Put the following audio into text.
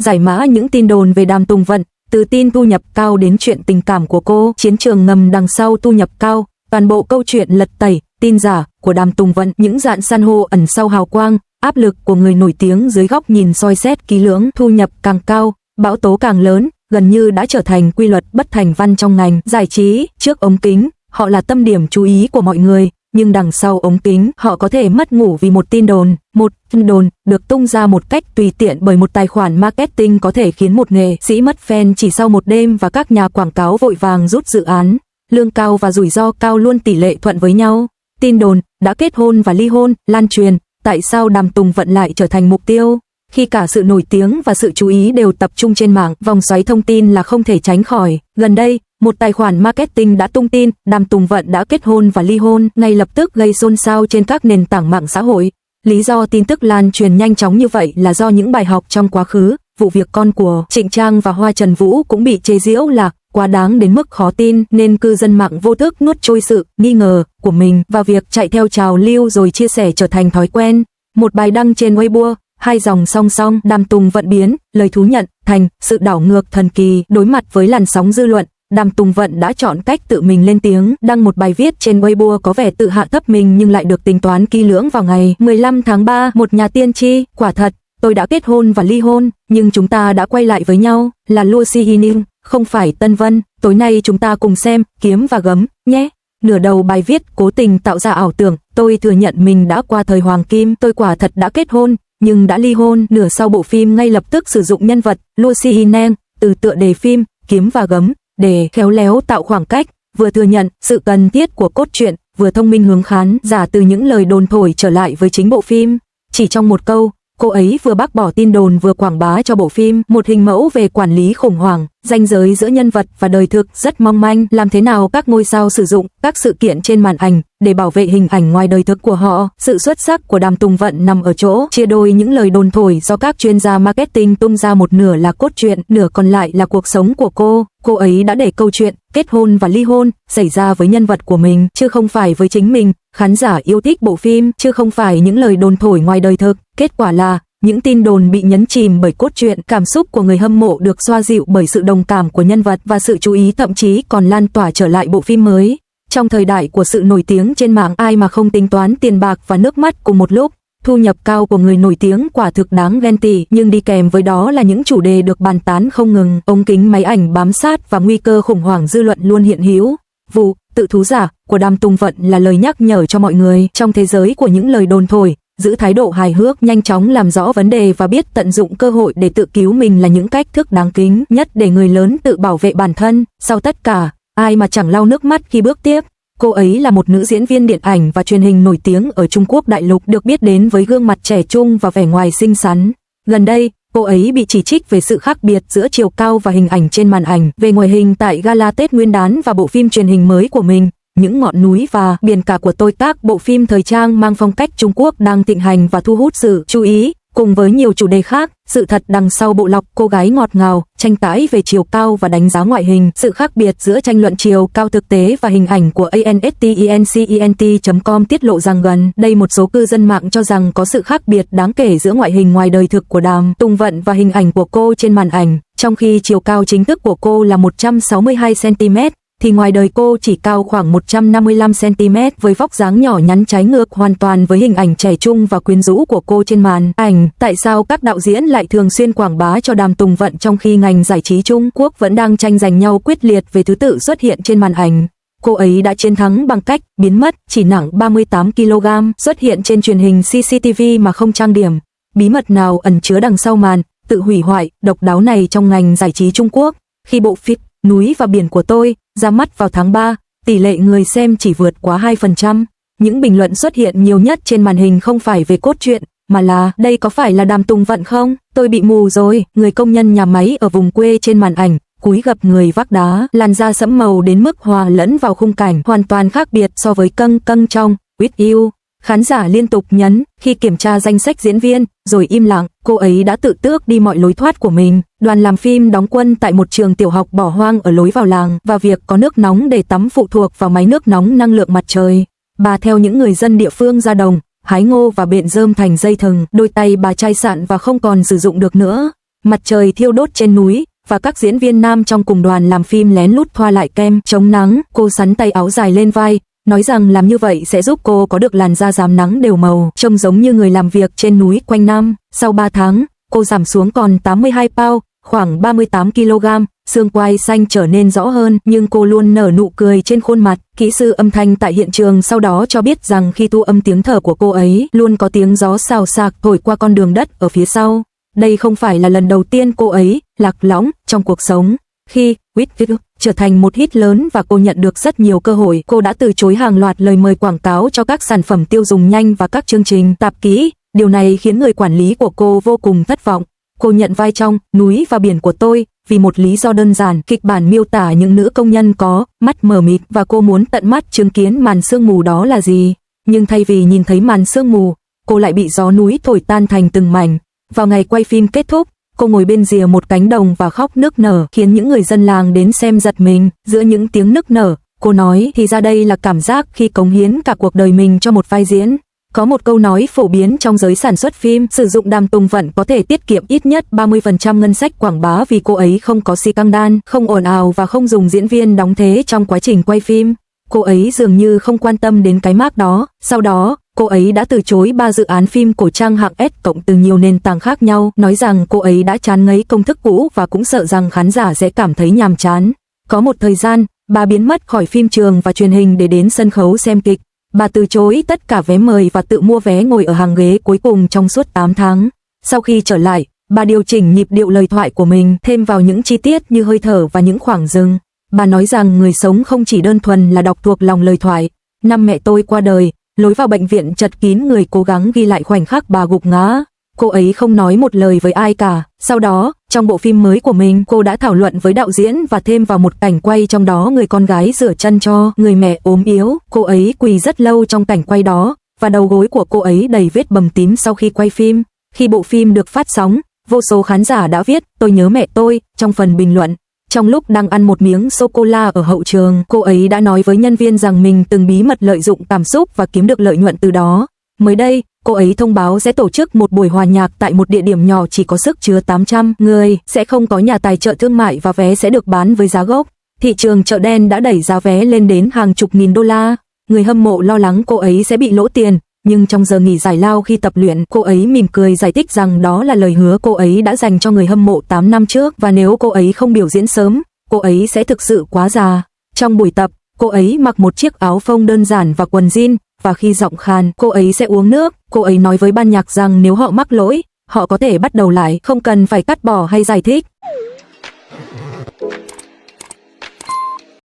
giải mã những tin đồn về Đàm Tùng Vận, từ tin thu nhập cao đến chuyện tình cảm của cô, chiến trường ngầm đằng sau thu nhập cao, toàn bộ câu chuyện lật tẩy, tin giả của Đàm Tùng Vận, những dạn san hô ẩn sau hào quang, áp lực của người nổi tiếng dưới góc nhìn soi xét kỹ lưỡng, thu nhập càng cao, bão tố càng lớn, gần như đã trở thành quy luật bất thành văn trong ngành giải trí. Trước ống kính, họ là tâm điểm chú ý của mọi người, nhưng đằng sau ống kính, họ có thể mất ngủ vì một tin đồn. Một tin đồn được tung ra một cách tùy tiện bởi một tài khoản marketing có thể khiến một nghệ sĩ mất fan chỉ sau một đêm, và các nhà quảng cáo vội vàng rút dự án. Lương cao và rủi ro cao luôn tỷ lệ thuận với nhau. Tin đồn đã kết hôn và ly hôn lan truyền. Tại sao Đàm Tùng Vận lại trở thành mục tiêu? Khi cả sự nổi tiếng và sự chú ý đều tập trung trên mạng, vòng xoáy thông tin là không thể tránh khỏi. Gần đây, một tài khoản marketing đã tung tin Đàm Tùng Vận đã kết hôn và ly hôn, ngay lập tức gây xôn xao trên các nền tảng mạng xã hội. Lý do tin tức lan truyền nhanh chóng như vậy là do những bài học trong quá khứ, vụ việc con của Trịnh Trang và Hoa Trần Vũ cũng bị chế giễu là quá đáng đến mức khó tin, nên cư dân mạng vô thức nuốt trôi sự nghi ngờ của mình vào việc chạy theo trào lưu rồi chia sẻ trở thành thói quen. Một bài đăng trên Weibo, hai dòng song song, Đàm Tùng Vận biến lời thú nhận thành sự đảo ngược thần kỳ. Đối mặt với làn sóng dư luận, Đàm Tùng Vận đã chọn cách tự mình lên tiếng, đăng một bài viết trên Weibo có vẻ tự hạ thấp mình nhưng lại được tính toán kỹ lưỡng vào ngày 15 tháng 3, một nhà tiên tri, quả thật, tôi đã kết hôn và ly hôn, nhưng chúng ta đã quay lại với nhau, là Lucy Hining, không phải Tân Vân, tối nay chúng ta cùng xem Kiếm và Gấm, nhé. Nửa đầu bài viết cố tình tạo ra ảo tưởng, tôi thừa nhận mình đã qua thời hoàng kim, tôi quả thật đã kết hôn, nhưng đã ly hôn. Nửa sau bộ phim ngay lập tức sử dụng nhân vật Lucy Hining từ tựa đề phim Kiếm và Gấm để khéo léo tạo khoảng cách, vừa thừa nhận sự cần thiết của cốt truyện, vừa thông minh hướng khán giả từ những lời đồn thổi trở lại với chính bộ phim. Chỉ trong một câu, cô ấy vừa bác bỏ tin đồn vừa quảng bá cho bộ phim một hình mẫu về quản lý khủng hoảng, ranh giới giữa nhân vật và đời thực rất mong manh. Làm thế nào các ngôi sao sử dụng các sự kiện trên màn ảnh để bảo vệ hình ảnh ngoài đời thực của họ? Sự xuất sắc của Đàm Tùng Vận nằm ở chỗ chia đôi những lời đồn thổi do các chuyên gia marketing tung ra, một nửa là cốt truyện, nửa còn lại là cuộc sống của cô. Cô ấy đã để câu chuyện kết hôn và ly hôn xảy ra với nhân vật của mình, chứ không phải với chính mình. Khán giả yêu thích bộ phim, chứ không phải những lời đồn thổi ngoài đời thực. Kết quả là những tin đồn bị nhấn chìm bởi cốt truyện, cảm xúc của người hâm mộ được xoa dịu bởi sự đồng cảm của nhân vật, và sự chú ý thậm chí còn lan tỏa trở lại bộ phim mới. Trong thời đại của sự nổi tiếng trên mạng, ai mà không tính toán tiền bạc và nước mắt cùng một lúc. Thu nhập cao của người nổi tiếng quả thực đáng ghen tị, nhưng đi kèm với đó là những chủ đề được bàn tán không ngừng, ống kính máy ảnh bám sát và nguy cơ khủng hoảng dư luận luôn hiện hữu. Vụ tự thú giả của Đàm Tùng Vận là lời nhắc nhở cho mọi người trong thế giới của những lời đồn thổi, giữ thái độ hài hước, nhanh chóng làm rõ vấn đề và biết tận dụng cơ hội để tự cứu mình là những cách thức đáng kính nhất để người lớn tự bảo vệ bản thân. Sau tất cả, ai mà chẳng lau nước mắt khi bước tiếp. Cô ấy là một nữ diễn viên điện ảnh và truyền hình nổi tiếng ở Trung Quốc đại lục, được biết đến với gương mặt trẻ trung và vẻ ngoài xinh xắn. Gần đây, cô ấy bị chỉ trích về sự khác biệt giữa chiều cao và hình ảnh trên màn ảnh. Về ngoại hình tại gala Tết Nguyên đán và bộ phim truyền hình mới của mình, Những ngọn núi và biển cả của tôi, các bộ phim thời trang mang phong cách Trung Quốc đang thịnh hành và thu hút sự chú ý. Cùng với nhiều chủ đề khác, sự thật đằng sau bộ lọc cô gái ngọt ngào, tranh cãi về chiều cao và đánh giá ngoại hình, sự khác biệt giữa tranh luận chiều cao thực tế và hình ảnh của ANSTINCENT.com tiết lộ rằng gần đây một số cư dân mạng cho rằng có sự khác biệt đáng kể giữa ngoại hình ngoài đời thực của Đàm Tùng Vận và hình ảnh của cô trên màn ảnh. Trong khi chiều cao chính thức của cô là 162cm, thì ngoài đời cô chỉ cao khoảng 155cm, với vóc dáng nhỏ nhắn trái ngược hoàn toàn với hình ảnh trẻ trung và quyến rũ của cô trên màn ảnh. Tại sao các đạo diễn lại thường xuyên quảng bá cho Đàm Tùng Vận trong khi ngành giải trí Trung Quốc vẫn đang tranh giành nhau quyết liệt về thứ tự xuất hiện trên màn ảnh? Cô ấy đã chiến thắng bằng cách biến mất, chỉ nặng 38kg, xuất hiện trên truyền hình CCTV mà không trang điểm. Bí mật nào ẩn chứa đằng sau màn tự hủy hoại độc đáo này trong ngành giải trí Trung Quốc? Khi bộ phim Núi và Biển của tôi ra mắt vào tháng 3, tỷ lệ người xem chỉ vượt quá 2%. Những bình luận xuất hiện nhiều nhất trên màn hình không phải về cốt truyện, mà là đây có phải là Đàm Tùng Vận không? Tôi bị mù rồi. Người công nhân nhà máy ở vùng quê trên màn ảnh, cúi gập người vác đá, làn da sẫm màu đến mức hòa lẫn vào khung cảnh, hoàn toàn khác biệt so với Câng Câng trong With You. Khán giả liên tục nhấn khi kiểm tra danh sách diễn viên, rồi im lặng. Cô ấy đã tự tước đi mọi lối thoát của mình. Đoàn làm phim đóng quân tại một trường tiểu học bỏ hoang ở lối vào làng, và việc có nước nóng để tắm phụ thuộc vào máy nước nóng năng lượng mặt trời. Bà theo những người dân địa phương ra đồng, hái ngô và bện rơm thành dây thừng. Đôi tay bà chai sạn và không còn sử dụng được nữa. mặt trời thiêu đốt trên núi, và các diễn viên nam trong cùng đoàn làm phim lén lút thoa lại kem chống nắng. Cô xắn tay áo dài lên vai, nói rằng làm như vậy sẽ giúp cô có được làn da rám nắng đều màu, trông giống như người làm việc trên núi quanh năm. Sau 3 tháng, cô giảm xuống còn 82 pound, khoảng 38 kg, xương quai xanh trở nên rõ hơn, nhưng cô luôn nở nụ cười trên khuôn mặt. Kỹ sư âm thanh tại hiện trường sau đó cho biết rằng khi thu âm tiếng thở của cô ấy, luôn có tiếng gió xào xạc thổi qua con đường đất ở phía sau. Đây không phải là lần đầu tiên cô ấy lạc lõng trong cuộc sống. Khi Whitfield trở thành một hit lớn và cô nhận được rất nhiều cơ hội, cô đã từ chối hàng loạt lời mời quảng cáo cho các sản phẩm tiêu dùng nhanh và các chương trình tạp kỹ. Điều này khiến người quản lý của cô vô cùng thất vọng. Cô nhận vai trong Núi và Biển của tôi vì một lý do đơn giản. Kịch bản miêu tả những nữ công nhân có mắt mờ mịt và cô muốn tận mắt chứng kiến màn sương mù đó là gì. Nhưng thay vì nhìn thấy màn sương mù, cô lại bị gió núi thổi tan thành từng mảnh. Vào ngày quay phim kết thúc, cô ngồi bên rìa một cánh đồng và khóc nức nở, khiến những người dân làng đến xem giật mình. Giữa những tiếng nức nở, cô nói thì ra đây là cảm giác khi cống hiến cả cuộc đời mình cho một vai diễn. Có một câu nói phổ biến trong giới sản xuất phim, sử dụng Đàm Tùng Vận có thể tiết kiệm ít nhất 30% ngân sách quảng bá vì cô ấy không có xì căng đan, không ồn ào và không dùng diễn viên đóng thế trong quá trình quay phim. Cô ấy dường như không quan tâm đến cái mác đó. Sau đó, cô ấy đã từ chối 3 dự án phim cổ trang hạng S cộng từ nhiều nền tảng khác nhau, nói rằng cô ấy đã chán ngấy công thức cũ và cũng sợ rằng khán giả sẽ cảm thấy nhàm chán. Có một thời gian, bà biến mất khỏi phim trường và truyền hình để đến sân khấu xem kịch. Bà từ chối tất cả vé mời và tự mua vé ngồi ở hàng ghế cuối cùng trong suốt 8 tháng. Sau khi trở lại, bà điều chỉnh nhịp điệu lời thoại của mình, thêm vào những chi tiết như hơi thở và những khoảng dừng. Bà nói rằng người sống không chỉ đơn thuần là đọc thuộc lòng lời thoại. Năm mẹ tôi qua đời, lối vào bệnh viện chật kín người cố gắng ghi lại khoảnh khắc bà gục ngã. Cô ấy không nói một lời với ai cả. Sau đó, trong bộ phim mới của mình, cô đã thảo luận với đạo diễn và thêm vào một cảnh quay trong đó người con gái rửa chân cho người mẹ ốm yếu. Cô ấy quỳ rất lâu trong cảnh quay đó, và đầu gối của cô ấy đầy vết bầm tím sau khi quay phim. Khi bộ phim được phát sóng, vô số khán giả đã viết "Tôi nhớ mẹ tôi" trong phần bình luận. Trong lúc đang ăn một miếng sô-cô-la ở hậu trường, cô ấy đã nói với nhân viên rằng mình từng bí mật lợi dụng cảm xúc và kiếm được lợi nhuận từ đó. Mới đây, cô ấy thông báo sẽ tổ chức một buổi hòa nhạc tại một địa điểm nhỏ chỉ có sức chứa 800 người, sẽ không có nhà tài trợ thương mại và vé sẽ được bán với giá gốc. Thị trường chợ đen đã đẩy giá vé lên đến hàng chục nghìn đô la. Người hâm mộ lo lắng cô ấy sẽ bị lỗ tiền, nhưng trong giờ nghỉ giải lao khi tập luyện, cô ấy mỉm cười giải thích rằng đó là lời hứa cô ấy đã dành cho người hâm mộ 8 năm trước và nếu cô ấy không biểu diễn sớm, cô ấy sẽ thực sự quá già. Trong buổi tập, cô ấy mặc một chiếc áo phông đơn giản và quần jean, và khi giọng khàn, cô ấy sẽ uống nước. Cô ấy nói với ban nhạc rằng nếu họ mắc lỗi, họ có thể bắt đầu lại, không cần phải cắt bỏ hay giải thích.